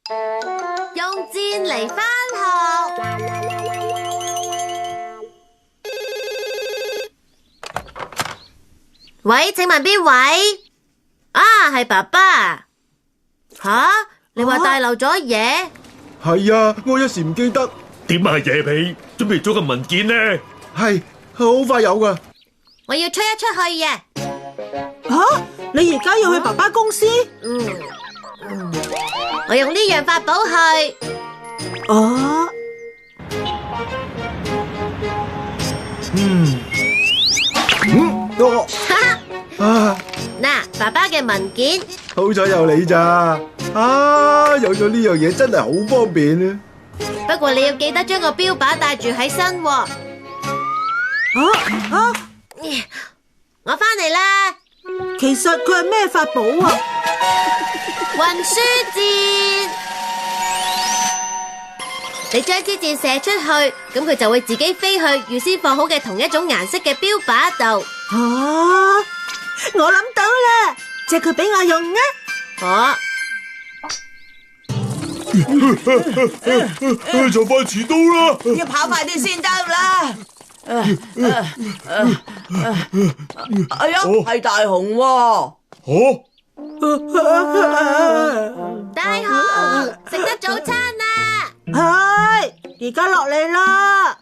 用箭嚟返學。喂，請問邊位？啊，係爸爸。吓，你話帶漏咗嘢？係啊，我一時唔記得。點啊，野皮，準備咗個文件呢？係，好快有噶。我要出一出去嘅。你而家要去爸爸公司？我用呢樣法寶去。哦，嗱，爸爸嘅文件。好彩有你咋。有咗呢樣嘢真係好方便啊。不過你要記得將個標靶帶住喺身喎。我返嚟啦。其實佢係咩法寶啊？運輸箭，你將支箭射出去，咁佢就會自己飛去預先放好嘅同一種顏色嘅標靶度。我諗到啦，借佢俾我用啊！就快遲到啦！要跑快啲先得啦！哎呀，係大雄喎！大雄，食得早餐啦！而家落嚟啦！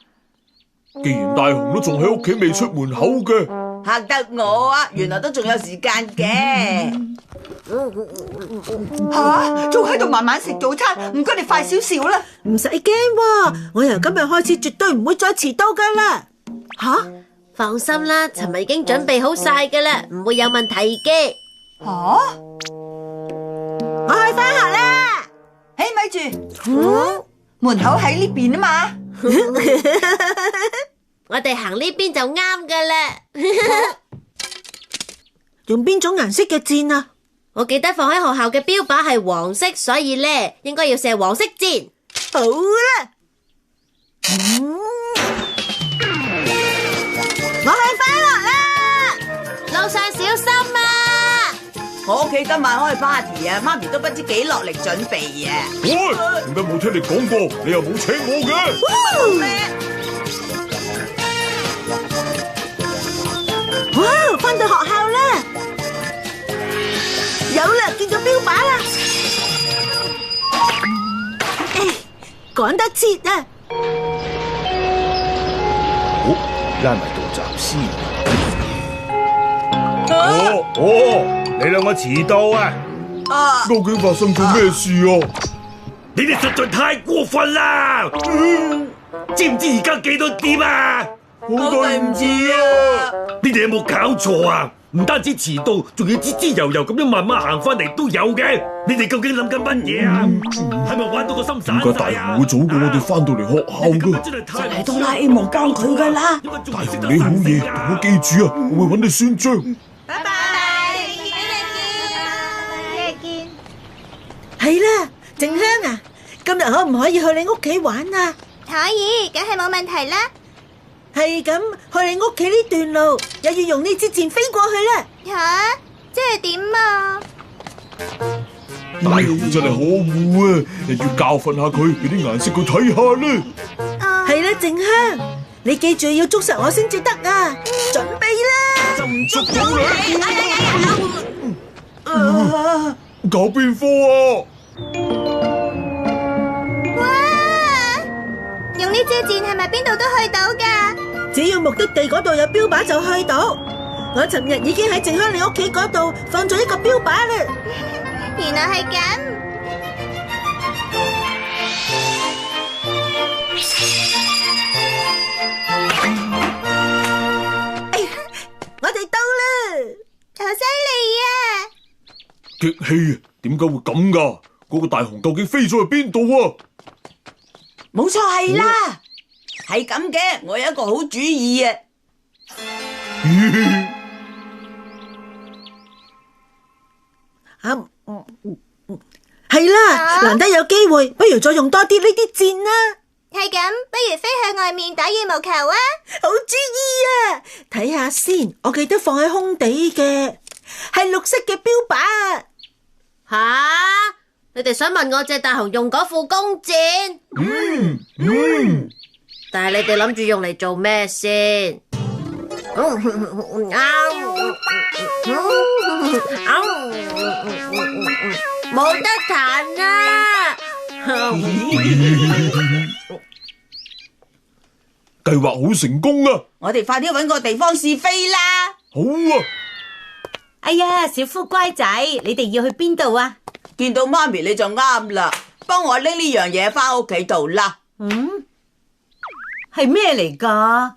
既然大雄都仲喺屋企未出門口嘅，嚇得我啊！原來都仲有時間嘅。仲喺度慢慢食早餐，唔該你快少少啦。唔使驚喎，我由今日開始絕對唔會再遲到噶啦。放心啦，尋日已經準備好晒噶啦，唔會有問題嘅。我去返學啦。咪住，門口喺呢邊啊嘛。我哋行呢邊就啱噶啦。用邊種顏色嘅箭啊？我記得放喺學校嘅標靶係黃色，所以咧應該要射黃色箭。好啦，我去返學啦，路上小心啊！我屋企今晚開 party 啊，媽咪都不知幾落力準備啊。喂，點解冇聽你講過？你又冇請我嘅？哇，返到學校啦！有啦，見到標靶啦！趕得切啊！拉埋道閘先。你兩個遲到啊！究竟發生咗咩事啊？你哋實在太過分啦！知唔知而家幾多點啊？好對唔住啊！你哋有冇搞錯啊？唔單止遲到，仲要滋滋悠悠咁樣慢慢行翻嚟都有嘅。你哋究竟諗緊乜嘢啊？係咪玩到個心散晒啊？點解大雄會早過我哋翻到嚟學校噶？就係哆啦 A 夢教佢噶啦。大雄你好嘢，同我記住啊，我會揾你算賬。拜拜，見。係啦，靜香啊，今日可唔可以去你屋企玩啊？可以，梗係冇問題啦。係咁，去你屋企呢段路又要用呢支箭飛過去啦。吓，即係點啊？大雄真係可惡啊！又要教訓下佢，俾啲顏色佢睇下啦。係啦，靜香，你記住要捉實我先至得啊！準備啦！就唔捉到你！搞邊科啊？哇！用呢支箭係咪邊度都去到㗎？只要目的地嗰度有標靶就去到。我尋日已經喺靜香你屋企嗰度放咗一個標靶啦。原來係咁。我哋到啦！好犀利啊！激氣啊！點解會咁噶？嗰個大雄究竟飛咗去邊度啊？冇錯係啦，係咁嘅。我有一個好主意啊！係啦，難得有機會，不如再用多啲呢啲箭啦。係咁，不如飛向外面打羽毛球啊！好主意啊！睇下先，我記得放喺空地嘅，係綠色嘅標靶。吓，你你哋想問我借大雄用嗰副弓箭？但係你哋諗住用嚟做咩先？冇得彈啊！計劃好成功啊！我哋快啲搵個地方試飛啦！好啊！哎呀，小夫乖仔，你哋要去邊度啊？見到媽咪你就啱啦，幫我拎呢樣嘢返屋企度啦。係咩嚟噶？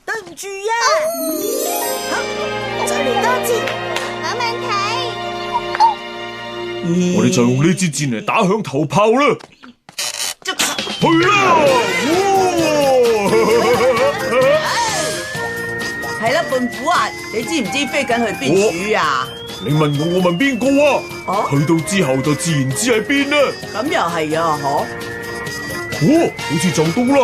對唔住啊！好，再嚟多次，冇問題。我哋就用呢支箭嚟打響頭炮啦！去啦！係啦，胖虎啊，你知唔知飛緊去邊處啊？你問我，我問邊個啊？去到之後就自然知喺邊啦。咁又係啊，嗬？好似就到啦。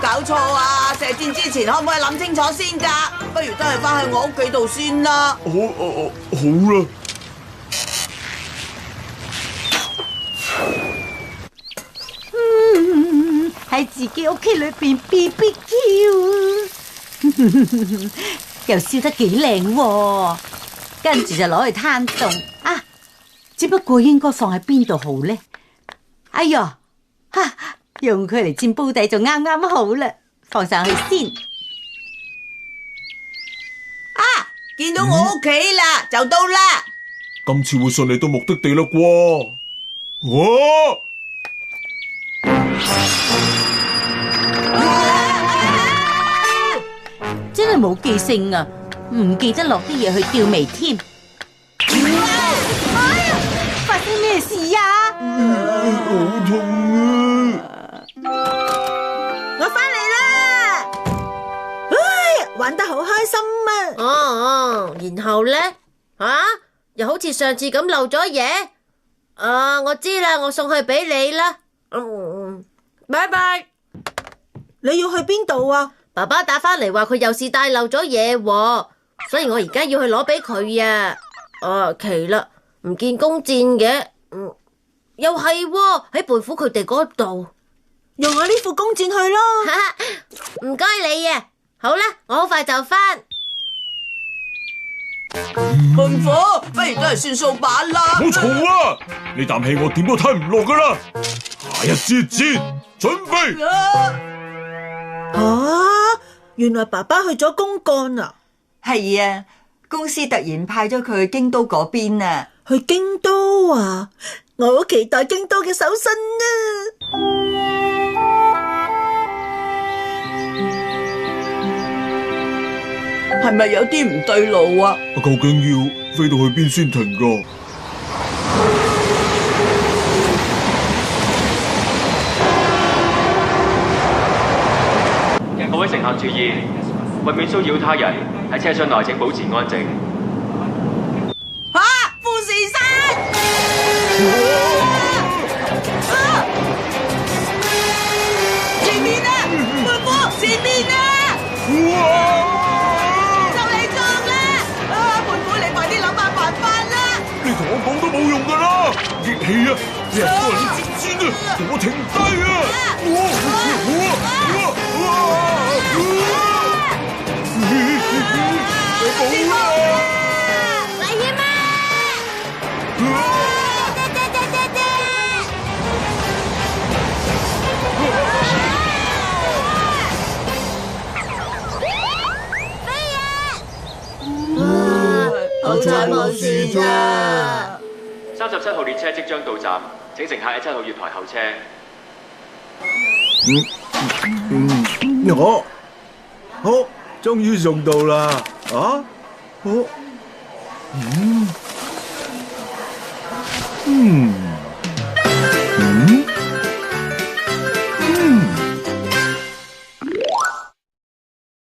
搞錯啊！射箭之前可唔可以諗清楚先㗎？不如都係返去我屋企度先啦。好啦。喺自己屋企裏邊 BBQ， 又燒得幾靚喎，跟住就攞去攤凍啊！只不過應該放喺邊度好呢？哎呀，用佢嚟煎煲底就啱啱好啦，放上去先。啊！見到我屋企啦，就到啦。今次會順利到目的地啦啩？真係冇記性啊！唔記得落啲嘢去吊眉添。發生咩事啊？好痛啊！我返嚟啦！玩得好開心啊！然後呢？又好似上次咁漏咗嘢。我知啦，我送去俾你啦。拜拜。你要去邊度啊？爸爸打返嚟話佢又是帶漏咗嘢，所以我而家要去攞俾佢啊！奇啦，唔見弓箭嘅，又係喺胖虎佢哋嗰度，用我呢副弓箭去咯。唔該你啊！好啦，我好快就返。胖虎，不如都係算數把啦。唔好嘈啊！呢啖氣我點都吞唔落噶啦！下一支箭，準備。原來爸爸去咗公幹啊！係啊，公司突然派咗佢去京都嗰邊啊。去京都啊！我好期待京都嘅手信啊！係咪有啲唔對路啊？究竟要飛到去邊先停噶？各位乘客注意，為免騷擾他人，喺車廂內請保持安靜。富士山！前面啊，胖虎，前面啊！就嚟撞啦！胖虎，你快啲諗下辦法啦！你同我講都冇用噶啦！熱氣啊，你係多人接箭啊，同我停低啊！好彩冇事咋。 37號列車即將到站，請乘客喺7號月台候車。好，終於送到啦！